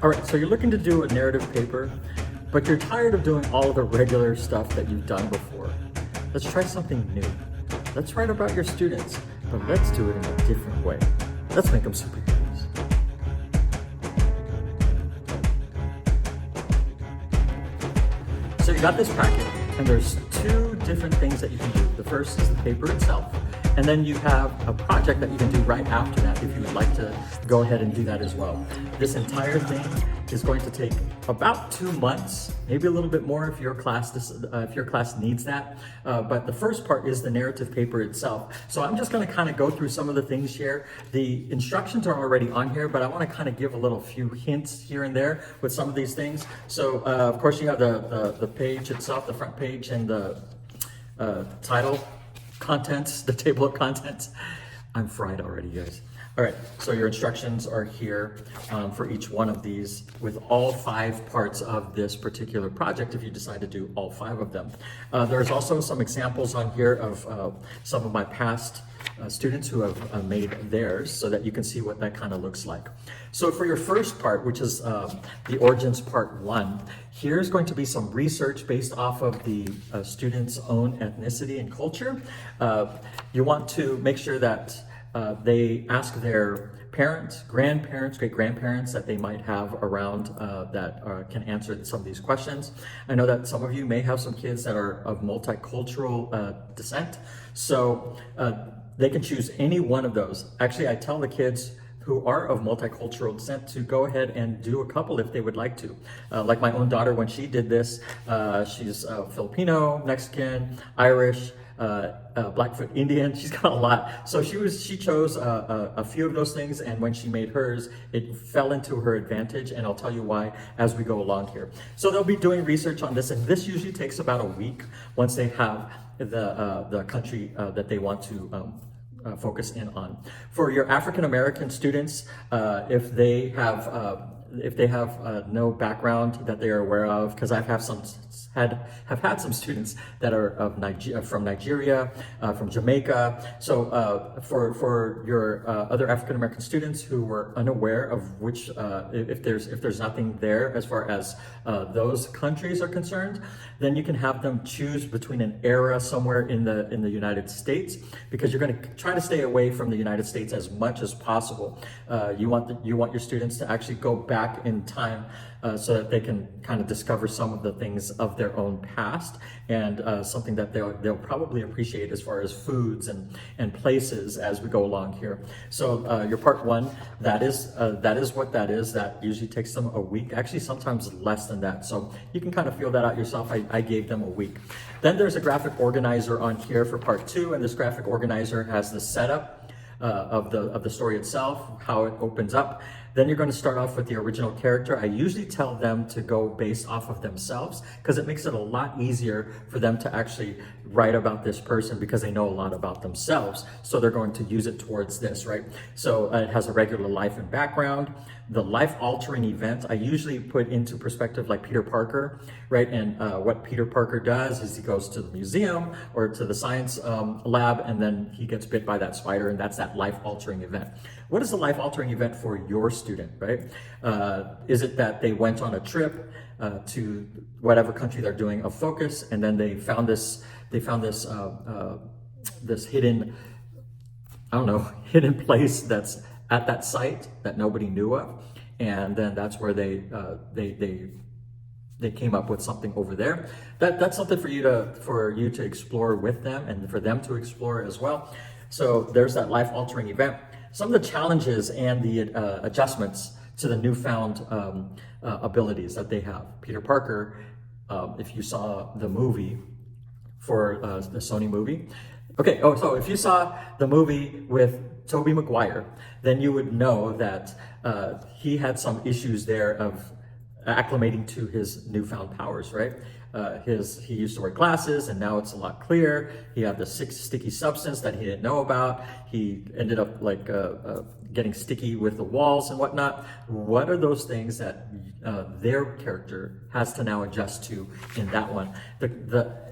All right, so you're looking to do a narrative paper, but you're tired of doing all the regular stuff that you've done before. Let's try something new. Let's write about your students, but let's do it in a different way. Let's make them superheroes. So you got this packet, and there's two different things that you can do. The first is the paper itself, and then you have a project that you can do right after that if you would like to go ahead and do that as well. This entire thing is going to take about 2 months, maybe a little bit more if your class needs that. But the first part is the narrative paper itself. So I'm just going to kind of go through some of the things here. The instructions are already on here, but I want to kind of give a little few hints here and there with some of these things. So of course you have the page itself, the front page, and the title, contents, the table of contents. I'm fried already, guys. All right, so your instructions are here for each one of these with all 5 parts of this particular project if you decide to do all 5 of them. There's also some examples on here of some of my past students who have made theirs so that you can see what that kind of looks like. So for your first part, which is the origins part 1, here's going to be some research based off of the students' own ethnicity and culture. You want to make sure that they ask their parents, grandparents, great-grandparents that they might have around that can answer some of these questions. I know that some of you may have some kids that are of multicultural descent, so they can choose any one of those. Actually, I tell the kids who are of multicultural descent to go ahead and do a couple if they would like to. Like my own daughter, when she did this, she's Filipino, Mexican, Irish, Blackfoot Indian. She's got a lot. So she chose a few of those things, and when she made hers, it fell into her advantage, and I'll tell you why as we go along here. So they'll be doing research on this, and this usually takes about a week once they have the country that they want to focus in on. For your African American students, if they have no background that they are aware of, because I've had some students that are from Nigeria, from Jamaica. So for your other African American students who were unaware of which, if there's nothing there as far as those countries are concerned, then you can have them choose between an era somewhere in the United States, because you're going to try to stay away from the United States as much as possible. You want your students to actually go back in time so that they can kind of discover some of the things of their own past, and something that they'll probably appreciate as far as foods and places as we go along here. So your part 1, that is what that is. That usually takes them a week, actually sometimes less than that. So you can kind of feel that out yourself. I gave them a week. Then there's a graphic organizer on here for part 2, and this graphic organizer has the setup of the story itself, how it opens up. Then you're going to start off with the original character. I usually tell them to go based off of themselves, because it makes it a lot easier for them to actually write about this person, because they know a lot about themselves. So they're going to use it towards this, right? So it has a regular life and background. The life-altering event, I usually put into perspective like Peter Parker, right? And what Peter Parker does is he goes to the museum or to the science lab, and then he gets bit by that spider, and that's that life-altering event. What is the life-altering event for your student, right? Is it that they went on a trip to whatever country they're doing of focus, and then they found this hidden, I don't know, hidden place that's at that site that nobody knew of, and then that's where they came up with something over there. That's something for you to explore with them, and for them to explore as well. So there's that life-altering event. Some of the challenges and the adjustments to the newfound abilities that they have. Peter Parker, if you saw the movie for the Sony movie. Okay, so if you saw the movie with Tobey Maguire, then you would know that he had some issues there of acclimating to his newfound powers, right? he used to wear glasses and now it's a lot clearer. He had the sticky substance that he didn't know about. He ended up like getting sticky with the walls and whatnot. What are those things that their character has to now adjust to in that one?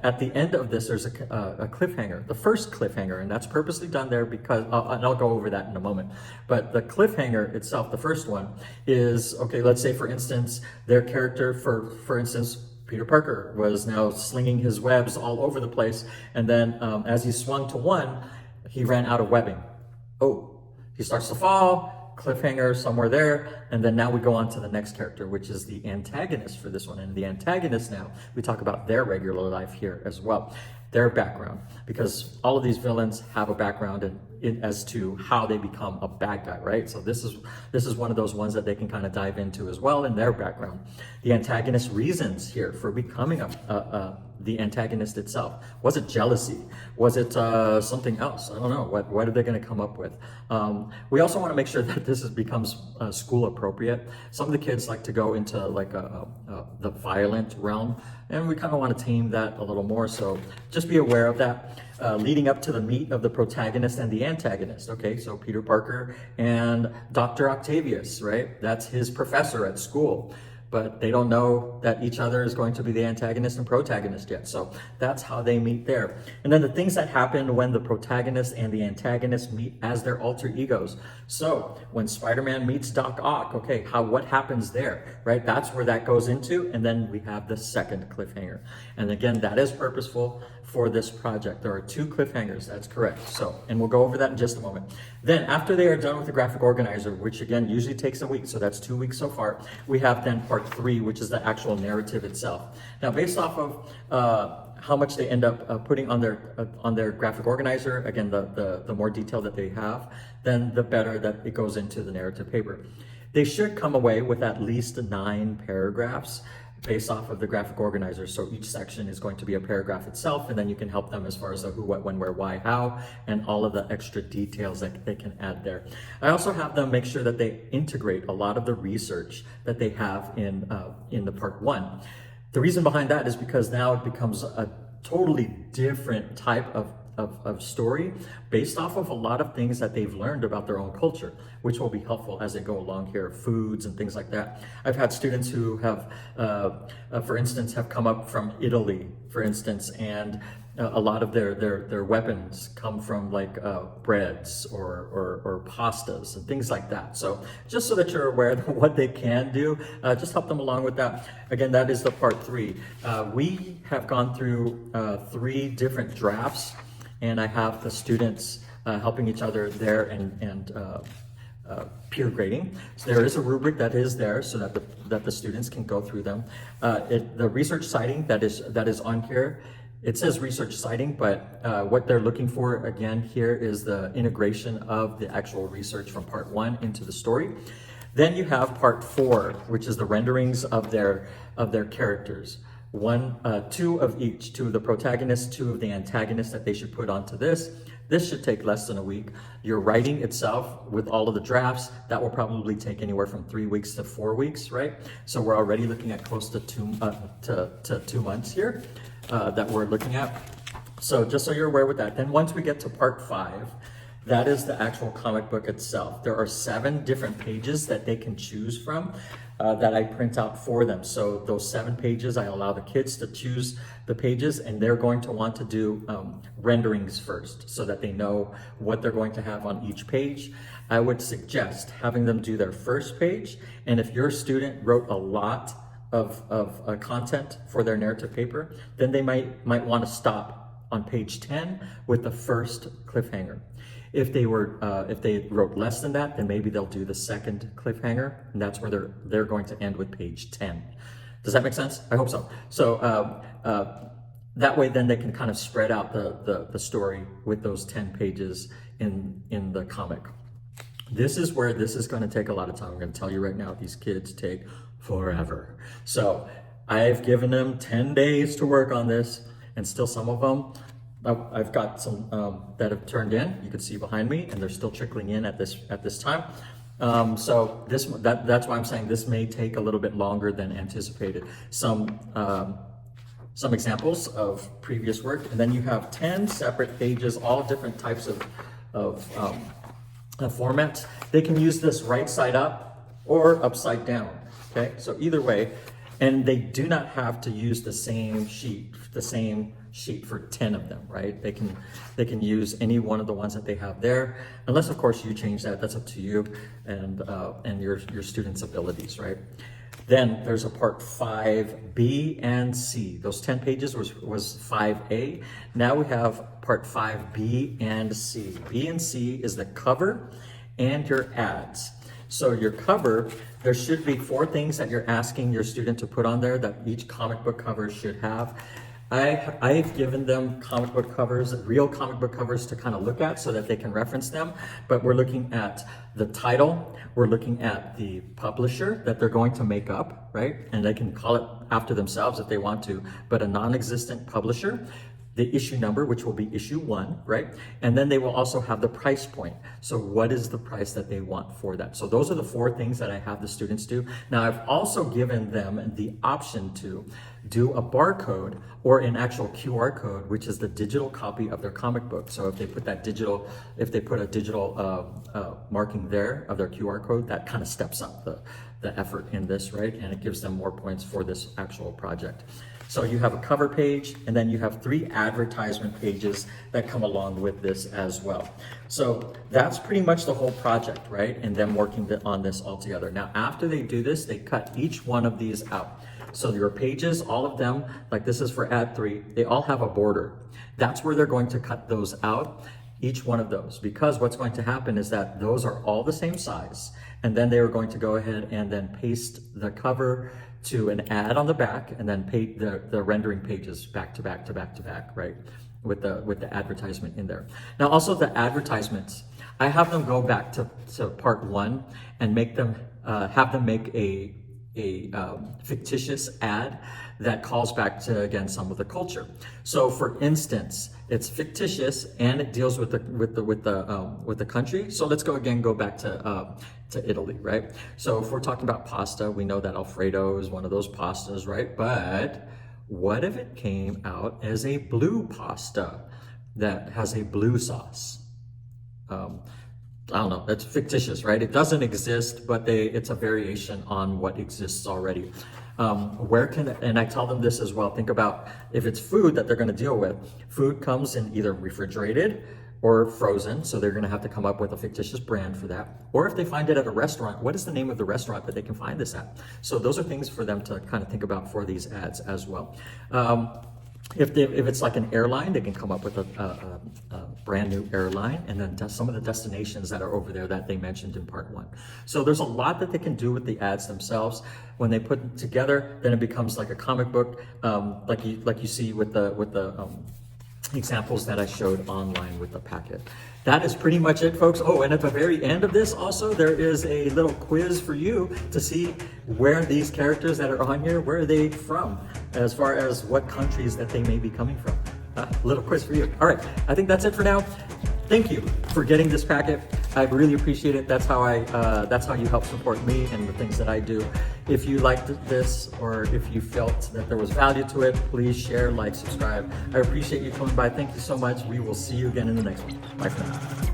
At the end of this, there's a cliffhanger, the first cliffhanger, and that's purposely done there because, and I'll go over that in a moment. But the cliffhanger itself, the first one, is, okay, let's say for instance, their character, for instance, Peter Parker was now slinging his webs all over the place, and then as he swung to one, he ran out of webbing. Oh, he starts to fall, cliffhanger somewhere there, and then now we go on to the next character, which is the antagonist for this one. And the antagonist now, we talk about their regular life here as well, their background, because all of these villains have a background as to how they become a bad guy, right? So this is one of those ones that they can kind of dive into as well in their background. The antagonist reasons here for becoming the antagonist itself. Was it jealousy? Was it something else? I don't know. What are they going to come up with? We also want to make sure that this becomes school appropriate. Some of the kids like to go into like the violent realm, and we kind of want to tame that a little more. So just be aware of that. Leading up to the meet of the protagonist and the antagonist. Okay, so Peter Parker and Dr. Octavius, right? That's his professor at school. But they don't know that each other is going to be the antagonist and protagonist yet. So that's how they meet there. And then the things that happen when the protagonist and the antagonist meet as their alter egos. So when Spider-Man meets Doc Ock, okay, what happens there, right? That's where that goes into. And then we have the second cliffhanger. And again, that is purposeful for this project. There are 2 cliffhangers, that's correct. So, and we'll go over that in just a moment. Then after they are done with the graphic organizer, which again usually takes a week, so that's 2 weeks so far, we have then part 3, which is the actual narrative itself. Now, based off of how much they end up putting on their graphic organizer, again, the more detail that they have, then the better that it goes into the narrative paper. They should come away with at least 9 paragraphs based off of the graphic organizer. So each section is going to be a paragraph itself, and then you can help them as far as the who, what, when, where, why, how, and all of the extra details that they can add there. I also have them make sure that they integrate a lot of the research that they have in the part 1. The reason behind that is because now it becomes a totally different type of story based off of a lot of things that they've learned about their own culture, which will be helpful as they go along here, foods and things like that. I've had students who have, for instance, have come up from Italy, for instance, and a lot of their weapons come from like breads or pastas and things like that. So just so that you're aware of what they can do, just help them along with that. Again, that is the part 3. We have gone through 3 different drafts, and I have the students helping each other there and peer grading. So there is a rubric that is there so that the students can go through them. The research citing that is on here, it says research citing, but what they're looking for again here is the integration of the actual research from part 1 into the story. Then you have part 4, which is the renderings of their characters. 2 of each, 2 of the protagonists, 2 of the antagonists that they should put onto this. This should take less than a week. Your writing itself with all of the drafts, that will probably take anywhere from 3 weeks to 4 weeks, right? So we're already looking at close to 2 months here that we're looking at. So just so you're aware with that. Then once we get to part 5, that is the actual comic book itself. There are 7 different pages that they can choose from that I print out for them. So those 7 pages, I allow the kids to choose the pages, and they're going to want to do renderings first so that they know what they're going to have on each page. I would suggest having them do their first page, and if your student wrote a lot of content for their narrative paper, then they might want to stop on page 10 with the first cliffhanger. If they wrote less than that, then maybe they'll do the second cliffhanger, and that's where they're going to end with page 10. Does that make sense? I hope so. So that way, then they can kind of spread out the story with those 10 pages in the comic. This is where this is going to take a lot of time. I'm going to tell you right now, these kids take forever. So I've given them 10 days to work on this, and still some of them, I've got some that have turned in. You can see behind me, and they're still trickling in at this time. So that's why I'm saying this may take a little bit longer than anticipated. Some some examples of previous work, and then you have 10 separate pages, all different types of formats. They can use this right side up or upside down, okay? So either way, and they do not have to use the same sheet for 10 of them, right? They can use any one of the ones that they have there, unless of course you change that. That's up to you and your students' abilities, right? Then there's a part 5B and C. Those 10 pages was 5A. Now we have part 5B and C. B and C is the cover and your ads. So your cover, there should be 4 things that you're asking your student to put on there that each comic book cover should have. I've given them comic book covers, real comic book covers to kind of look at so that they can reference them, but we're looking at the title, we're looking at the publisher that they're going to make up, right? And they can call it after themselves if they want to, but a non-existent publisher, the issue number, which will be issue 1, right? And then they will also have the price point. So what is the price that they want for that? So those are the 4 things that I have the students do. Now I've also given them the option to do a barcode or an actual QR code, which is the digital copy of their comic book. So if they put a digital marking there of their QR code, that kind of steps up the effort in this, right? And it gives them more points for this actual project. So you have a cover page, and then you have 3 advertisement pages that come along with this as well. So that's pretty much the whole project, right? And them working on this all together. Now, after they do this, they cut each one of these out. So your pages, all of them, like this is for ad 3, they all have a border. That's where they're going to cut those out, each one of those, because what's going to happen is that those are all the same size, and then they are going to go ahead and then paste the cover to an ad on the back, and then paste the rendering pages back to back to back to back, right? With the advertisement in there. Now also the advertisements, I have them go back to part 1 and make them have them make a fictitious ad that calls back to, again, some of the culture. So for instance, it's fictitious and it deals with the country. So let's go back to Italy, right? So if we're talking about pasta, we know that Alfredo is one of those pastas, right? But what if it came out as a blue pasta that has a blue sauce? I don't know, that's fictitious, right? It doesn't exist, but it's a variation on what exists already. And I tell them this as well, think about if it's food that they're gonna deal with, food comes in either refrigerated or frozen, so they're gonna have to come up with a fictitious brand for that. Or if they find it at a restaurant, what is the name of the restaurant that they can find this at? So those are things for them to kind of think about for these ads as well. If it's like an airline, they can come up with a brand new airline, and then some of the destinations that are over there that they mentioned in part 1. So there's a lot that they can do with the ads themselves. When they put it together, then it becomes like a comic book, like you see with the examples that I showed online with the packet. That is pretty much it, folks. Oh, and at the very end of this also, there is a little quiz for you to see where these characters that are on here, where are they from, as far as what countries that they may be coming from. A little quiz for you. All right, I think that's it for now. Thank you for getting this packet. I really appreciate it. That's how you help support me and the things that I do. If you liked this, or if you felt that there was value to it, please share, like, subscribe. I appreciate you coming by. Thank you so much. We will see you again in the next one. Bye for now.